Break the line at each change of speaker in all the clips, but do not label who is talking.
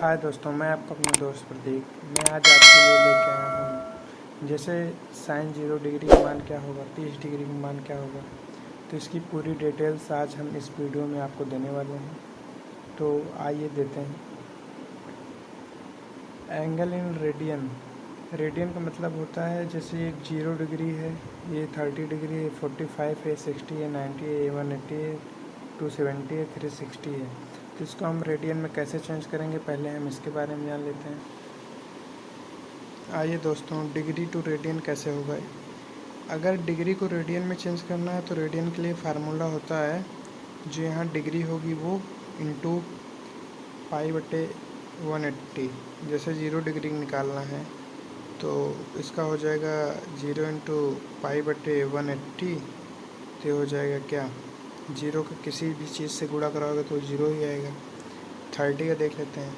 हाय दोस्तों, मैं आपका अपना दोस्त प्रदीप। मैं आज आपके लिए लेके आया हूँ जैसे साइन 0 डिग्री का मान क्या होगा, 30 डिग्री का मान क्या होगा। तो इसकी पूरी डिटेल्स आज हम इस वीडियो में आपको देने वाले हैं। तो आइए देते हैं। Angle in radian. रेडियन का मतलब होता है जैसे ये 0 डिग्री है, ये 30 डिग्री है, 45 है, 60 है, 90 है, 180 है, 270 है, 360 है। तो इसको हम रेडियन में कैसे चेंज करेंगे, पहले हम इसके बारे में जान लेते हैं। आइए दोस्तों, डिग्री टू रेडियन कैसे होगा। अगर डिग्री को रेडियन में चेंज करना है तो रेडियन के लिए फार्मूला होता है, जो यहाँ डिग्री होगी वो इंटू पाई बटे 180। जैसे 0 डिग्री निकालना है तो इसका हो जाएगा 0 इंटू पाई बटे 180। तो हो जाएगा क्या, 0 का किसी भी चीज़ से गुणा कराओगे तो 0 ही आएगा। 30 का देख लेते हैं।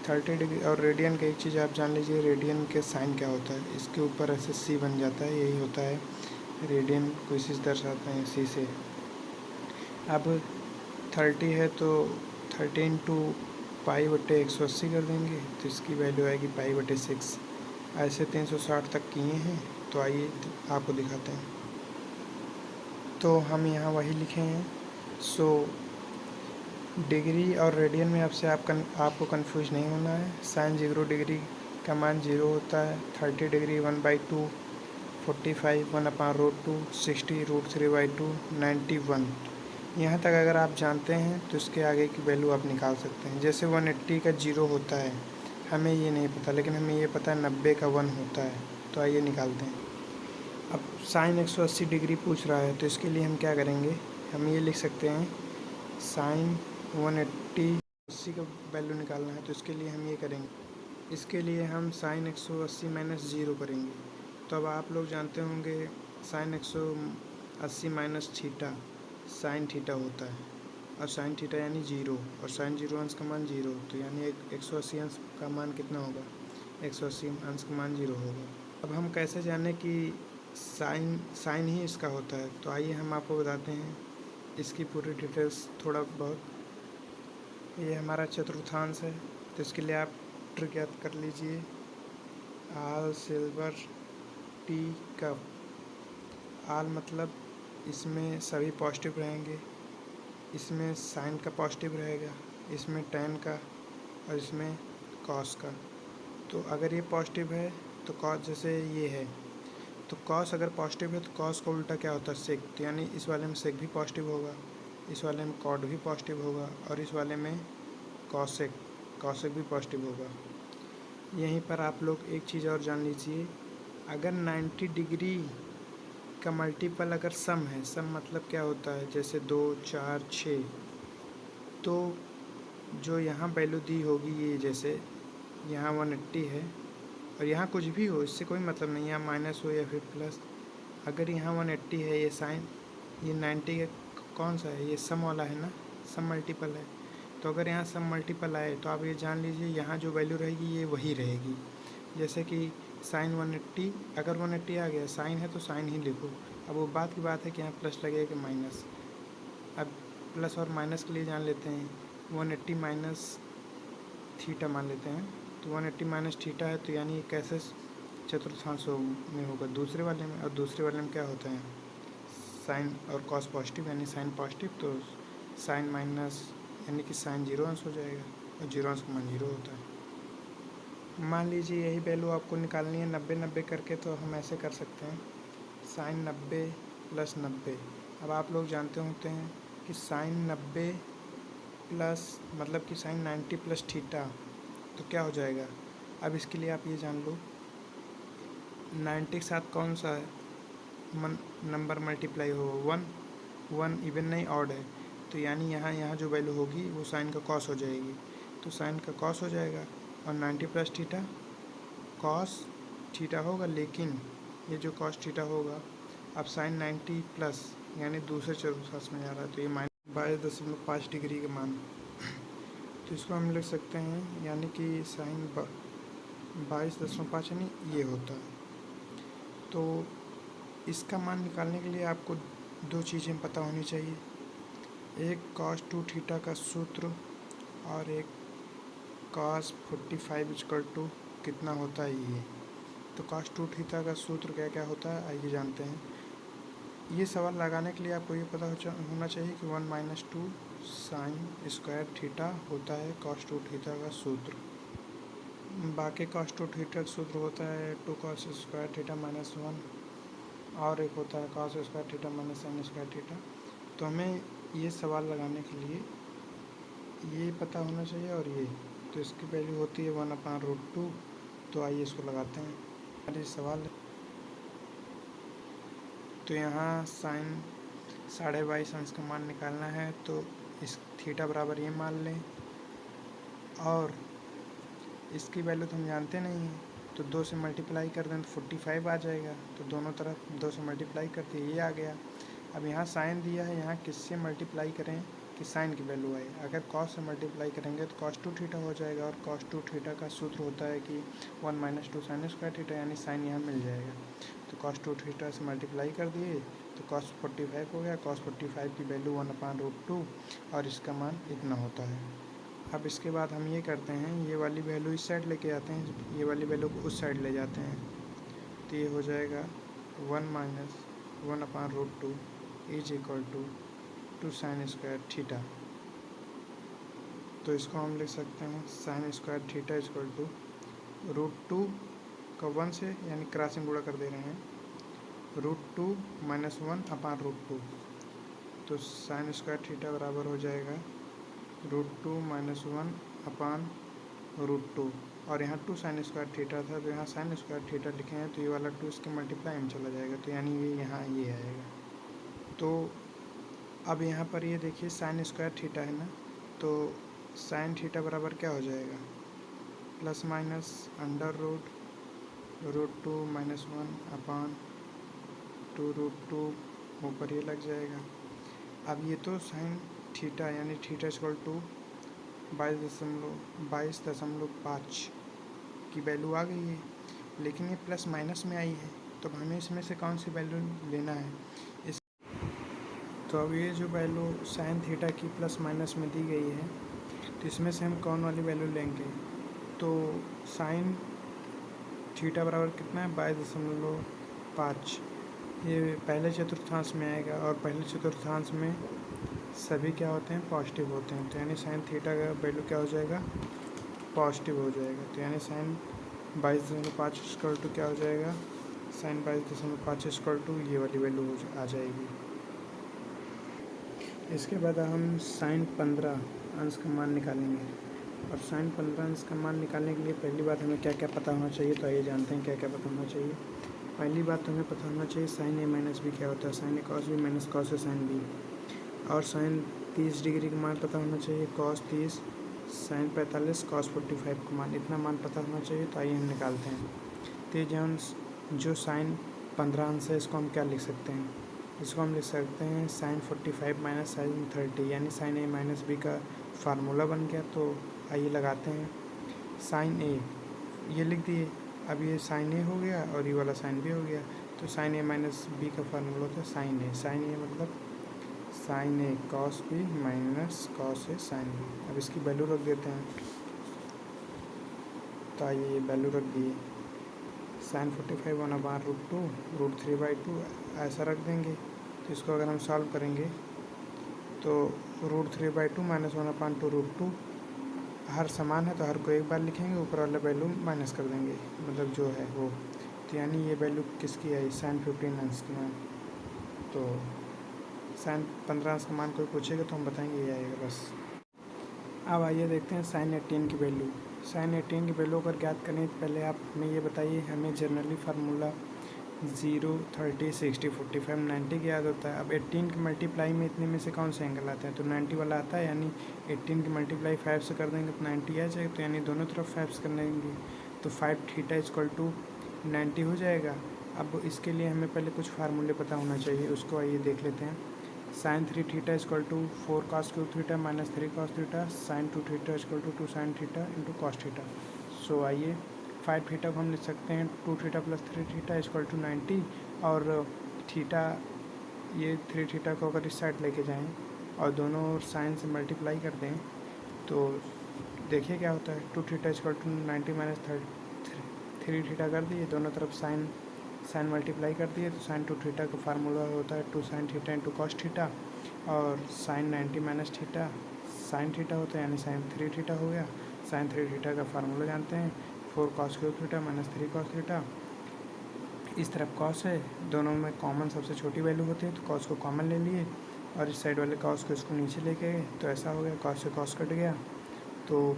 30 डिग्री और रेडियन का एक चीज़ आप जान लीजिए, रेडियन के साइन क्या होता है। इसके ऊपर ऐसे सी बन जाता है, यही होता है रेडियन को इसी से दर्शाते हैं, सी से। अब 30 है तो 30 इंटू पाई बटे 180 कर देंगे तो इसकी वैल्यू आएगी पाई बटे 6। ऐसे 360 तक किए हैं, तो आइए आपको दिखाते हैं। तो हम यहाँ वही लिखे हैं। सो डिग्री और रेडियन में आपको कंफ्यूज नहीं होना है। साइन 0 डिग्री का मान 0 होता है, 30 डिग्री 1/2, 45 1/√2, 60 √3/2, 91। यहाँ तक अगर आप जानते हैं तो इसके आगे की वैल्यू आप निकाल सकते हैं। जैसे 180 का 0 होता है, हमें ये नहीं पता, लेकिन हमें ये पता है 90 का 1 होता है। तो आइए निकालते हैं। अब साइन 180 डिग्री पूछ रहा है तो इसके लिए हम क्या करेंगे, हम ये लिख सकते हैं साइन 180 का वैल्यू निकालना है। तो इसके लिए हम ये करेंगे, इसके लिए हम साइन 180 माइनस 0 करेंगे। तो अब आप लोग जानते होंगे sine 180 minus theta sine theta होता है, और साइन थीटा यानी 0, और साइन 0 अंश का मान 0। तो यानी 180 अंश का मान कितना होगा, 180 अंश का मान 0 होगा। अब हम कैसे जाने कि साइन ही इसका होता है। तो आइए हम आपको बताते हैं इसकी पूरी डिटेल्स थोड़ा बहुत। ये हमारा चतुर्थांश है, तो इसके लिए आप ट्रिक याद कर लीजिए। आल सिल्वर टी कप। आल मतलब इसमें सभी पॉजिटिव रहेंगे, इसमें साइन का पॉजिटिव रहेगा, इसमें टेन का, और इसमें कॉस का। तो अगर ये पॉजिटिव है तो कॉस, जैसे ये है तो कॉस अगर पॉजिटिव है तो कॉस का उल्टा क्या होता है, सेक। तो यानी इस वाले में सेक भी पॉजिटिव होगा, इस वाले में कॉट भी पॉजिटिव होगा, और इस वाले में कॉसेक भी पॉजिटिव होगा। यहीं पर आप लोग एक चीज़ और जान लीजिए, अगर 90 डिग्री का मल्टीपल अगर सम है, सम मतलब क्या होता है, जैसे 2 4 6, तो जो यहाँ वैल्यू दी होगी, ये जैसे यहाँ 180 है और यहाँ कुछ भी हो, इससे कोई मतलब नहीं, यहाँ माइनस हो या फिर प्लस। अगर यहाँ 180 है, ये साइन, ये 90 का कौन सा है, ये सम वाला है ना, सम मल्टीपल है। तो अगर यहाँ सम मल्टीपल आए तो आप ये जान लीजिए यहाँ जो वैल्यू रहेगी ये वही रहेगी। जैसे कि साइन 180, अगर 180 आ गया, साइन है तो साइन ही लिखो। अब वो बात की बात है कि यहाँ प्लस लगेगा कि माइनस। अब प्लस और माइनस के लिए जान लेते हैं, 180 माइनस थीटा मान लेते हैं। तो 180 माइनस थीटा है, तो यानी कैसे चतुर्थांशों में होगा, दूसरे वाले में। और दूसरे वाले में क्या होता है, साइन और कॉस पॉजिटिव, यानी साइन पॉजिटिव, तो साइन माइनस यानी कि साइन 0 अंश हो जाएगा, और 0 अंश का मान 0 होता है। मान लीजिए यही वैल्यू आपको निकालनी है 90 90 करके, तो हम ऐसे कर सकते हैं साइन 90 प्लस 90। अब आप लोग जानते होते हैं कि साइन 90 प्लस मतलब कि साइन 90 प्लस थीटा, तो क्या हो जाएगा। अब इसके लिए आप ये जान लो, 90 के साथ कौन सा नंबर मल्टीप्लाई होगा, 1 इवन नहीं ऑड है। तो यानी यहाँ जो वैल्यू होगी वो साइन का कॉस हो जाएगी, तो साइन का कॉस हो जाएगा। और 90 प्लस थीटा कॉस थीटा होगा, लेकिन ये जो कॉस थीटा होगा, अब साइन 90 प्लस यानी दूसरे चतुर्थांश में जा रहा है, तो ये -22.5 डिग्री का मान। तो इसको हम लिख सकते हैं, यानी कि साइन 22.5 यानी ये होता है। तो इसका मान निकालने के लिए आपको दो चीज़ें पता होनी चाहिए, एक cos 2 थीटा का सूत्र और एक cos 45 इक्वल टू कितना होता है ये। तो cos 2 थीटा का सूत्र क्या क्या होता है आइए जानते हैं। ये सवाल लगाने के लिए आपको ये पता होना चाहिए कि 1 माइनस 2 साइन स्क्वायर थीटा होता है cos 2 थीटा का सूत्र। बाकी cos 2 थीटा का सूत्र होता है 2 cos स्क्वायर थीटा माइनस 1 और एक होता है cos square theta minus sign square theta. तो हमें ये सवाल लगाने के लिए ये पता होना चाहिए और ये, तो इसकी वैल्यू होती है 1/√2। तो आइए इसको लगाते हैं। अरे सवाल तो यहाँ साइन 22.5 अंश का मान निकालना है, तो इस थीटा बराबर ये मान लें और इसकी वैल्यू तो हम जानते नहीं हैं, तो 2 से मल्टीप्लाई कर दें तो 45 आ जाएगा। तो दोनों तरफ 2 से मल्टीप्लाई करके ये आ गया। अब यहाँ साइन दिया है, यहाँ किससे मल्टीप्लाई करें कि साइन की वैल्यू आए। अगर कॉस से मल्टीप्लाई करेंगे तो cos 2 थीटा हो जाएगा और cos 2 थीटा का सूत्र होता है कि 1 माइनस 2 साइन स्क्वायर थीटा, यानी साइन यहाँ मिल जाएगा। तो cos 2 थीटा से मल्टीप्लाई कर दिए तो cos 45 हो गया। cos 45 की वैल्यू 1/√2 और इसका मान इतना होता है। अब इसके बाद हम ये करते हैं, ये वाली वैल्यू इस साइड लेके आते हैं, ये वाली वैल्यू को उस साइड ले जाते हैं। तो ये हो जाएगा 1 minus 1/√2 is equal to 2 sine square theta. तो इसको हम लिख सकते हैं sine square theta equal to √2 का 1 से यानी क्रॉसिंग गुणा कर दे रहे हैं, √2 माइनस 1/√2। तो साइन स्क्वायर थीटा बराबर हो जाएगा √2 माइनस 1/√2 और यहाँ 2 साइन स्क्वायर थीटा था, तो यहाँ साइन स्क्वायर थीटा लिखे हैं तो ये वाला 2 इसके मल्टीप्लाई में चला जाएगा, तो यानी ये यहाँ ये आएगा। तो अब यहाँ पर ये देखिए साइन स्क्वायर थीटा है ना, तो साइन थीटा बराबर क्या हो जाएगा, प्लस माइनस अंडर √2 माइनस 1/2√2 ऊपर ये लग जाएगा। अब ये तो साइन थीटा यानी थीटा इक्वल टू 22.5 की वैल्यू आ गई है, लेकिन ये प्लस माइनस में आई है, तो अब हमें इसमें से कौन सी वैल्यू लेना है। तो अब ये जो वैल्यू साइन थीटा की प्लस माइनस में दी गई है, तो इसमें से हम कौन वाली वैल्यू लेंगे। तो साइन थीटा बराबर कितना है 22.5, ये पहले चतुर्थांश में आएगा और पहले चतुर्थांश में सभी क्या होते हैं पॉजिटिव होते हैं, तो यानी साइन थीटा का वैल्यू क्या हो जाएगा पॉजिटिव हो जाएगा। तो यानी साइन 22.5 इक्वल टू क्या हो जाएगा, साइन 22.5 इक्वल टू ये वाली वैल्यू आ जाएगी। इसके बाद हम साइन 15 अंश का मान निकालेंगे और साइन 15 अंश का मान निकालने के लिए पहली बात हमें क्या क्या पता होना चाहिए। तो आइए जानते हैं क्या क्या पता होना चाहिए। पहली बात तो हमें पता होना चाहिए साइन ए माइनस बी क्या होता है, sign A cos B minus cos A sine B. और साइन 30 डिग्री का मान पता होना चाहिए, कॉस 30 साइन 45 कॉस 45 का मान, इतना मान पता होना चाहिए। तो आइए हम निकालते हैं। तो जो साइन 15 अंश है इसको हम क्या लिख सकते हैं, इसको हम लिख सकते हैं साइन 45 माइनस साइन 30, यानी साइन ए माइनस बी का फार्मूला बन गया। तो आइए लगाते हैं, साइन ए ये लिख दिए, अब ये साइन ए हो गया और ये वाला साइन बी हो गया। तो साइन ए माइनस बी का फार्मूला होता है साइन ए, साइन ए मतलब sign A cos B minus cos A sine B. अब इसकी वैल्यू रख देते हैं, तो आइए ये वैल्यू रख दिए, साइन 45 1/√2 √3/2 ऐसा रख देंगे। तो इसको अगर हम सॉल्व करेंगे तो √3/2 माइनस 1/2√2 हर समान है तो हर को एक बार लिखेंगे, ऊपर वाला वैल्यू माइनस कर देंगे, मतलब जो है वो। तो यानी ये वैल्यू किसकी आई, साइन 15 अंश की मान। तो साइन 15 अंश का मान कोई पूछेगा तो हम बताएंगे ये आएगा बस। अब आइए देखते हैं साइन 18 की वैल्यू। साइन 18 की वैल्यू अगर ज्ञात करें तो पहले आप हमें ये बताइए, हमें जनरली फार्मूला 0 30 60 45 90 की याद होता है। अब 18 की मल्टीप्लाई में इतने में से कौन से एंगल आते हैं, तो 90 वाला आता है, यानी 18 की मल्टीप्लाई 5 से कर देंगे तो 90 आ जाएगा। तो यानी दोनों तरफ 5 कर लेंगे तो 5 थीटा इक्वल टू 90 हो जाएगा। अब इसके लिए हमें पहले कुछ फार्मूले पता होना चाहिए, उसको आइए देख लेते हैं। Sine 3 theta equal to 4 cos cube theta minus 3 cos theta, sine 2 theta equal to 2 sine theta into cos theta. So आइए 5 थीटा को हम लिख सकते हैं 2 theta plus 3 theta equal to 90, और थीटा ये 3 थीटा को अगर इस साइड लेके जाएं और दोनों साइन से मल्टीप्लाई कर दें तो देखिए क्या होता है, 2 theta equal to 90 minus 3 theta कर दिए, दोनों तरफ साइन मल्टीप्लाई कर दिए, तो साइन 2 थीटा का फार्मूला होता है 2 sine theta into cos theta, और sine 90 minus theta sine theta होता है, यानी साइन 3 थीटा हो गया। साइन 3 थीटा का फार्मूला जानते हैं, 4 cos cube theta minus 3 cos theta. इस तरफ कॉस है, दोनों में कॉमन सबसे छोटी वैल्यू होती है, तो कॉस को कॉमन ले लिए और इस साइड वाले कॉस को इसको नीचे लेके गए, तो ऐसा हो गया, कॉस से कॉस कट गया, तो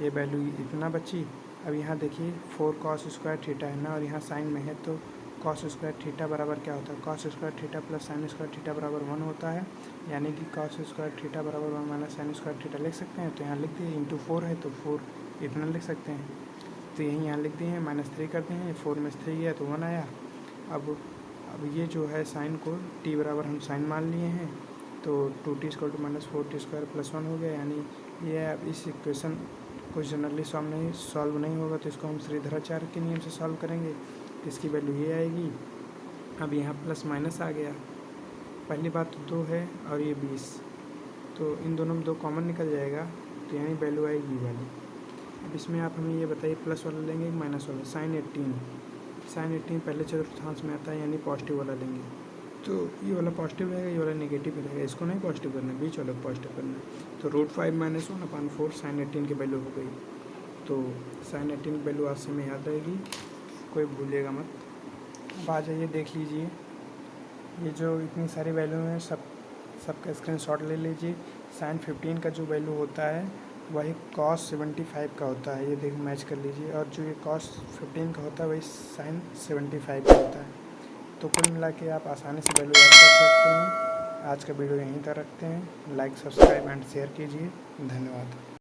ये वैल्यू इतना बची। अब यहाँ देखिए 4 कॉस स्क्वायर थीटा है ना, और यहाँ साइन में है, तो कॉस स्क्वायर थीटा बराबर क्या होता है, cos square theta plus sign square theta बराबर 1 होता है, यानी कि कॉस स्क्वायर थीटा बराबर 1 माइनस साइन स्क्वायर थीटा लिख सकते हैं। तो यहाँ लिख दिए, इंटू 4 है तो 4 इतना लिख सकते हैं, तो यही यहाँ लिख दिए हैं, -3 करते हैं, 4 में 3 गया तो 1 आया। अब ये जो है साइन को t बराबर हम साइन मान लिए हैं, तो 2t equal to minus 4t square plus 1 हो गया, यानी ये अब इस इक्वेशन को जनरली सॉल्व नहीं होगा, तो इसको हम श्रीधराचार्य के नियम से सॉल्व करेंगे, तो इसकी वैल्यू ये आएगी। अब यहाँ प्लस माइनस आ गया, पहली बात तो 2 है और ये 20, तो इन दोनों में 2 कॉमन निकल जाएगा, तो यानी वैल्यू आएगी ये वाली। अब इसमें आप हमें ये बताइए प्लस वाला लेंगे कि माइनस वाला। साइन 18 पहले चतुर्थांश में आता है, यानी पॉजिटिव वाला लेंगे, तो ये वाला पॉजिटिव रहेगा, ये वाला नेगेटिव रहेगा, इसको नहीं पॉजिटिव करना, बीच वाला पॉजिटिव करना है। तो √5 माइनस 1/4 साइन 18 की वैल्यू हो गई, तो साइन 18 की वैल्यू आज से में याद रहेगी, कोई भूलिएगा मत। अब आ जाइए देख लीजिए, ये जो इतनी सारी वैल्यू हैं सबका स्क्रीनशॉट ले लीजिए। साइन 15 का जो वैल्यू होता है वही कॉस 75 का होता है, ये देख मैच कर लीजिए, और जो ये कॉस 15 का होता है वही साइन 75 का होता है। तो कुल मिला के आप आसानी से वैल्यू याद कर सकते हैं। आज का वीडियो यहीं तक रखते हैं, लाइक सब्सक्राइब एंड शेयर कीजिए, धन्यवाद।